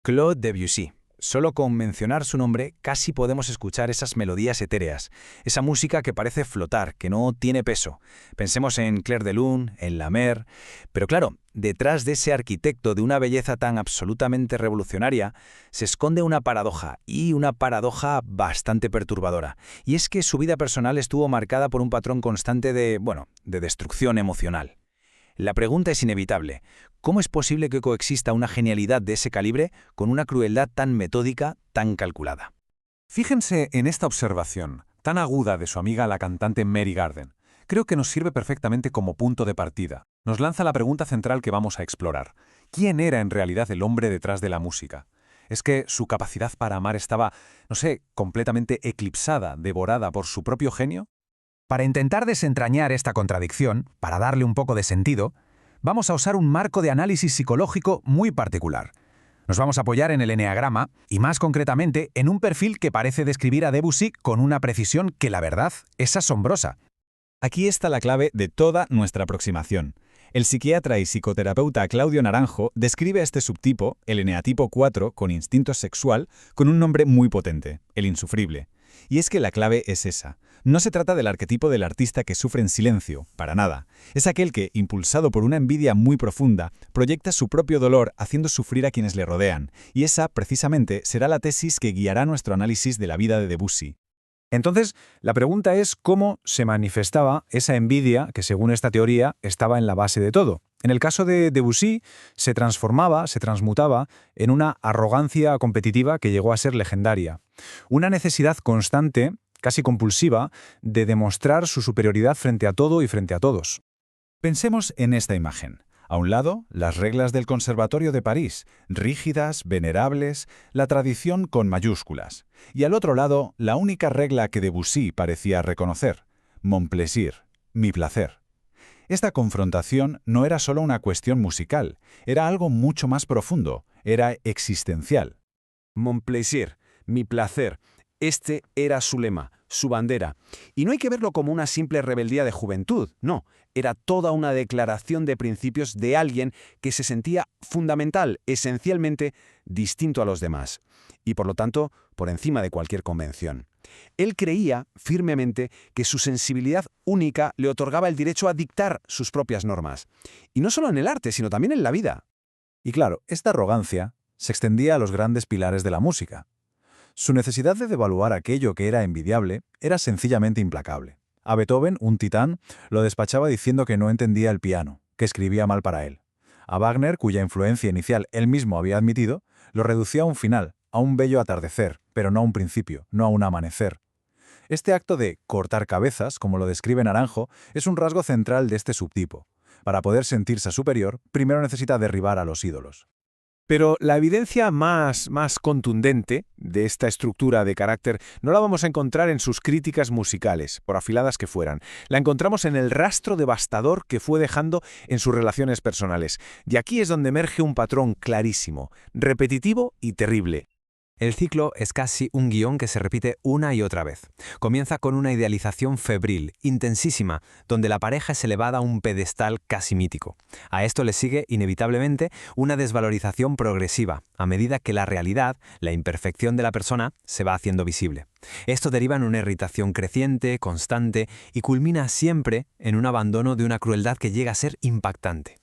Claude Debussy. Solo con mencionar su nombre casi podemos escuchar esas melodías etéreas, esa música que parece flotar, que no tiene peso. Pensemos en Clair de Lune, en La Mer, pero claro, detrás de ese arquitecto de una belleza tan absolutamente revolucionaria, se esconde una paradoja, y una paradoja bastante perturbadora. Y es que su vida personal estuvo marcada por un patrón constante de destrucción emocional. La pregunta es inevitable. ¿Cómo es posible que coexista una genialidad de ese calibre con una crueldad tan metódica, tan calculada? Fíjense en esta observación, tan aguda de su amiga la cantante Mary Garden. Creo que nos sirve perfectamente como punto de partida. Nos lanza la pregunta central que vamos a explorar. ¿Quién era en realidad el hombre detrás de la música? ¿Es que su capacidad para amar estaba, completamente eclipsada, devorada por su propio genio? Para intentar desentrañar esta contradicción, para darle un poco de sentido, vamos a usar un marco de análisis psicológico muy particular. Nos vamos a apoyar en el eneagrama y más concretamente en un perfil que parece describir a Debussy con una precisión que la verdad es asombrosa. Aquí está la clave de toda nuestra aproximación. El psiquiatra y psicoterapeuta Claudio Naranjo describe a este subtipo, el eneatipo 4 con instinto sexual, con un nombre muy potente, el insufrible. Y es que la clave es esa. No se trata del arquetipo del artista que sufre en silencio, para nada. Es aquel que, impulsado por una envidia muy profunda, proyecta su propio dolor haciendo sufrir a quienes le rodean. Y esa, precisamente, será la tesis que guiará nuestro análisis de la vida de Debussy. Entonces, la pregunta es cómo se manifestaba esa envidia que, según esta teoría, estaba en la base de todo. En el caso de Debussy, se transmutaba en una arrogancia competitiva que llegó a ser legendaria. Una necesidad constante, casi compulsiva, de demostrar su superioridad frente a todo y frente a todos. Pensemos en esta imagen. A un lado, las reglas del Conservatorio de París, rígidas, venerables, la tradición con mayúsculas. Y al otro lado, la única regla que Debussy parecía reconocer, mon plaisir, mi placer. Esta confrontación no era solo una cuestión musical, era algo mucho más profundo, era existencial. Mon plaisir, mi placer. Este era su lema, su bandera. Y no hay que verlo como una simple rebeldía de juventud, no. Era toda una declaración de principios de alguien que se sentía fundamental, esencialmente distinto a los demás. Y por lo tanto, por encima de cualquier convención. Él creía firmemente que su sensibilidad única le otorgaba el derecho a dictar sus propias normas. Y no solo en el arte, sino también en la vida. Y claro, esta arrogancia se extendía a los grandes pilares de la música. Su necesidad de devaluar aquello que era envidiable era sencillamente implacable. A Beethoven, un titán, lo despachaba diciendo que no entendía el piano, que escribía mal para él. A Wagner, cuya influencia inicial él mismo había admitido, lo reducía a un final, a un bello atardecer, pero no a un principio, no a un amanecer. Este acto de cortar cabezas, como lo describe Naranjo, es un rasgo central de este subtipo. Para poder sentirse superior, primero necesita derribar a los ídolos. Pero la evidencia más contundente de esta estructura de carácter no la vamos a encontrar en sus críticas musicales, por afiladas que fueran. La encontramos en el rastro devastador que fue dejando en sus relaciones personales. Y aquí es donde emerge un patrón clarísimo, repetitivo y terrible. El ciclo es casi un guión que se repite una y otra vez. Comienza con una idealización febril, intensísima, donde la pareja es elevada a un pedestal casi mítico. A esto le sigue, inevitablemente, una desvalorización progresiva, a medida que la realidad, la imperfección de la persona, se va haciendo visible. Esto deriva en una irritación creciente, constante, y culmina siempre en un abandono de una crueldad que llega a ser impactante.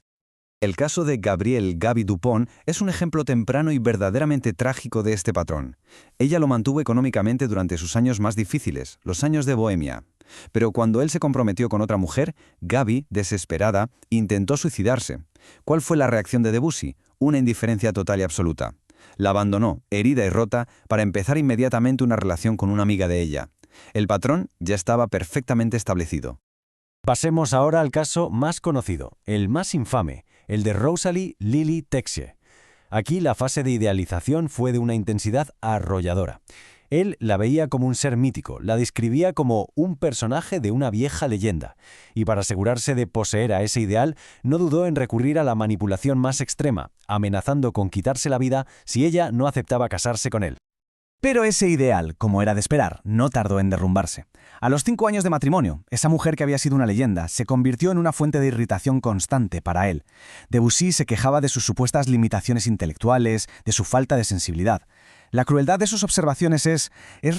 El caso de Gabrielle Gaby Dupont es un ejemplo temprano y verdaderamente trágico de este patrón. Ella lo mantuvo económicamente durante sus años más difíciles, los años de bohemia. Pero cuando él se comprometió con otra mujer, Gaby, desesperada, intentó suicidarse. ¿Cuál fue la reacción de Debussy? Una indiferencia total y absoluta. La abandonó, herida y rota, para empezar inmediatamente una relación con una amiga de ella. El patrón ya estaba perfectamente establecido. Pasemos ahora al caso más conocido, el más infame, el de Rosalie Lily Texier. Aquí la fase de idealización fue de una intensidad arrolladora. Él la veía como un ser mítico, la describía como un personaje de una vieja leyenda, y para asegurarse de poseer a ese ideal, no dudó en recurrir a la manipulación más extrema, amenazando con quitarse la vida si ella no aceptaba casarse con él. Pero ese ideal, como era de esperar, no tardó en derrumbarse. A los 5 años de matrimonio, esa mujer que había sido una leyenda se convirtió en una fuente de irritación constante para él. Debussy se quejaba de sus supuestas limitaciones intelectuales, de su falta de sensibilidad. La crueldad de sus observaciones es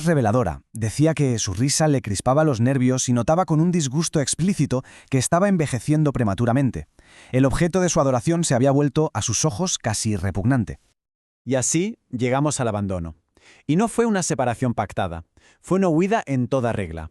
reveladora. Decía que su risa le crispaba los nervios y notaba con un disgusto explícito que estaba envejeciendo prematuramente. El objeto de su adoración se había vuelto a sus ojos casi repugnante. Y así llegamos al abandono. Y no fue una separación pactada, fue una huida en toda regla.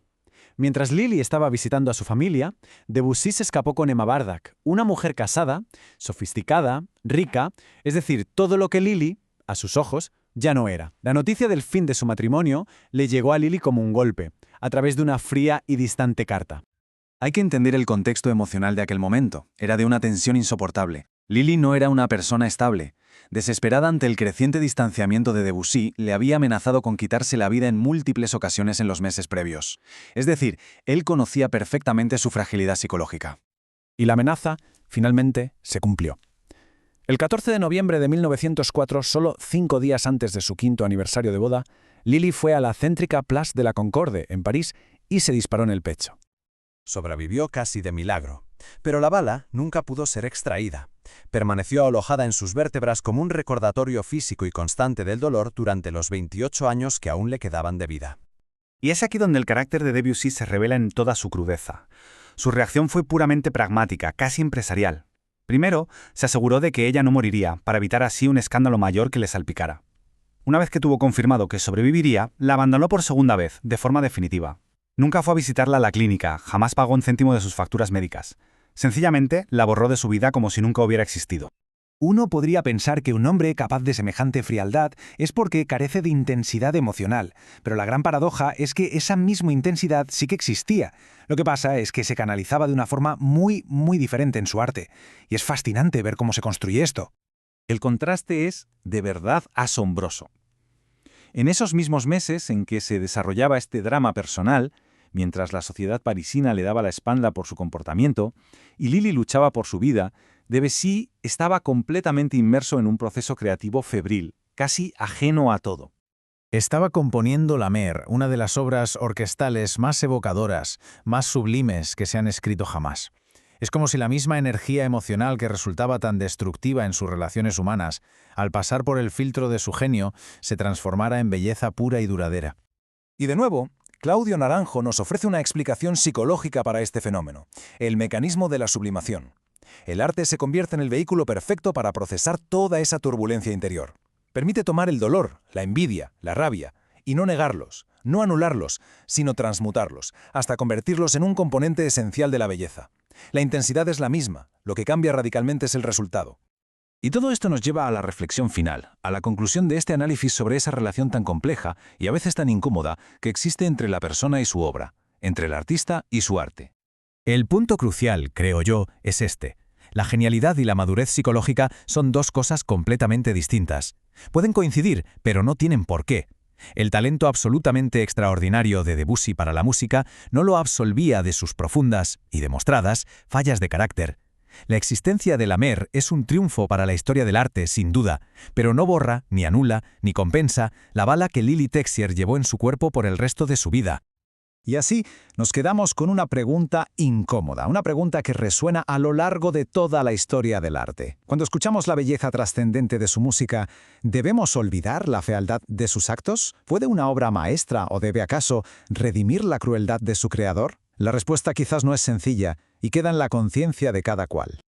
Mientras Lili estaba visitando a su familia, Debussy se escapó con Emma Bardak, una mujer casada, sofisticada, rica, es decir, todo lo que Lili, a sus ojos, ya no era. La noticia del fin de su matrimonio le llegó a Lili como un golpe, a través de una fría y distante carta. Hay que entender el contexto emocional de aquel momento. Era de una tensión insoportable. Lili no era una persona estable. Desesperada ante el creciente distanciamiento de Debussy, le había amenazado con quitarse la vida en múltiples ocasiones en los meses previos. Es decir, él conocía perfectamente su fragilidad psicológica. Y la amenaza, finalmente, se cumplió. El 14 de noviembre de 1904, solo 5 días antes de su 5º aniversario de boda, Lili fue a la céntrica Place de la Concorde, en París, y se disparó en el pecho. Sobrevivió casi de milagro, pero la bala nunca pudo ser extraída. Permaneció alojada en sus vértebras como un recordatorio físico y constante del dolor durante los 28 años que aún le quedaban de vida. Y es aquí donde el carácter de Debussy se revela en toda su crudeza. Su reacción fue puramente pragmática, casi empresarial. Primero, se aseguró de que ella no moriría, para evitar así un escándalo mayor que le salpicara. Una vez que tuvo confirmado que sobreviviría, la abandonó por segunda vez, de forma definitiva. Nunca fue a visitarla a la clínica, jamás pagó un céntimo de sus facturas médicas. Sencillamente, la borró de su vida como si nunca hubiera existido. Uno podría pensar que un hombre capaz de semejante frialdad es porque carece de intensidad emocional, pero la gran paradoja es que esa misma intensidad sí que existía. Lo que pasa es que se canalizaba de una forma muy diferente en su arte, y es fascinante ver cómo se construye esto. El contraste es, de verdad, asombroso. En esos mismos meses en que se desarrollaba este drama personal, mientras la sociedad parisina le daba la espalda por su comportamiento y Lili luchaba por su vida, Debussy estaba completamente inmerso en un proceso creativo febril, casi ajeno a todo. Estaba componiendo La Mer, una de las obras orquestales más evocadoras, más sublimes que se han escrito jamás. Es como si la misma energía emocional que resultaba tan destructiva en sus relaciones humanas, al pasar por el filtro de su genio, se transformara en belleza pura y duradera. Y de nuevo, Claudio Naranjo nos ofrece una explicación psicológica para este fenómeno, el mecanismo de la sublimación. El arte se convierte en el vehículo perfecto para procesar toda esa turbulencia interior. Permite tomar el dolor, la envidia, la rabia, y no negarlos, no anularlos, sino transmutarlos, hasta convertirlos en un componente esencial de la belleza. La intensidad es la misma, lo que cambia radicalmente es el resultado. Y todo esto nos lleva a la reflexión final, a la conclusión de este análisis sobre esa relación tan compleja y a veces tan incómoda que existe entre la persona y su obra, entre el artista y su arte. El punto crucial, creo yo, es este. La genialidad y la madurez psicológica son dos cosas completamente distintas. Pueden coincidir, pero no tienen por qué. El talento absolutamente extraordinario de Debussy para la música no lo absolvía de sus profundas y demostradas fallas de carácter. La existencia de La Mer es un triunfo para la historia del arte, sin duda, pero no borra, ni anula, ni compensa la bala que Lili Texier llevó en su cuerpo por el resto de su vida. Y así nos quedamos con una pregunta incómoda, una pregunta que resuena a lo largo de toda la historia del arte. Cuando escuchamos la belleza trascendente de su música, ¿debemos olvidar la fealdad de sus actos? ¿Puede una obra maestra o debe acaso redimir la crueldad de su creador? La respuesta quizás no es sencilla y queda en la conciencia de cada cual.